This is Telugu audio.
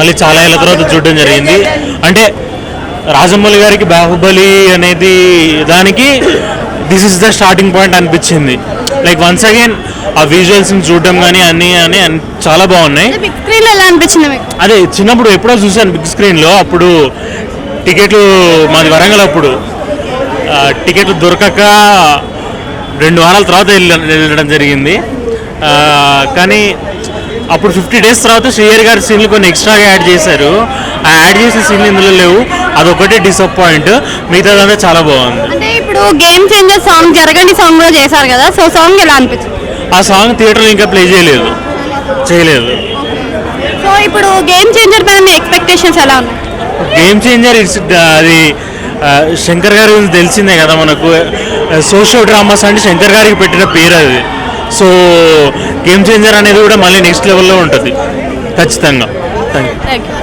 మళ్ళీ చాలా ఏళ్ళ తర్వాత చూడడం జరిగింది. అంటే రాజమౌళి గారికి బాహుబలి అనేది దానికి this is the starting point అనిపించింది. లైక్ వన్స్ అగైన్ ఆ విజువల్స్ చూడడం కానీ అన్నీ అని చాలా బాగున్నాయి. బిగ్ స్క్రీన్ ఎలా అనిపించింది మీకు? అదే చిన్నప్పుడు ఎప్పుడో చూసాను బిగ్ స్క్రీన్లో. అప్పుడు టికెట్లు మాది వరంగల్, అప్పుడు టికెట్లు దొరకక 2 వారాల తర్వాత వెళ్ళడం జరిగింది. కానీ అప్పుడు 50 days తర్వాత శ్రీహరి గారి సీన్లు కొన్ని ఎక్స్ట్రాగా యాడ్ చేశారు. ఆ యాడ్ చేసిన సీన్లు ఇందులో లేవు, అదొకటి డిసప్పాయింట్. మిగతాదంతా చాలా బాగుంది. అంటే ఇప్పుడు గేమ్ చేంజర్ సాంగ్ జరగని సాంగ్ కూడా చేశారు కదా, సో సాంగ్ ఎలా అనిపించింది? ఆ సాంగ్ థియేటర్లో ఇంకా ప్లే చేయలేదు. సో ఇప్పుడు గేమ్ చేంజర్ పైన మీ ఎక్స్పెక్టేషన్స్ ఎలా ఉన్నాయి? గేమ్ చేంజర్ అది శంకర్ గారి గురించి తెలిసిందే కదా మనకు. సోషల్ డ్రామాస్ అంటే శంకర్ గారికి పెట్టిన పేరు అది. సో గేమ్ చేంజర్ అనేది కూడా మళ్ళీ నెక్స్ట్ లెవెల్లో ఉంటుంది ఖచ్చితంగా. Thank you.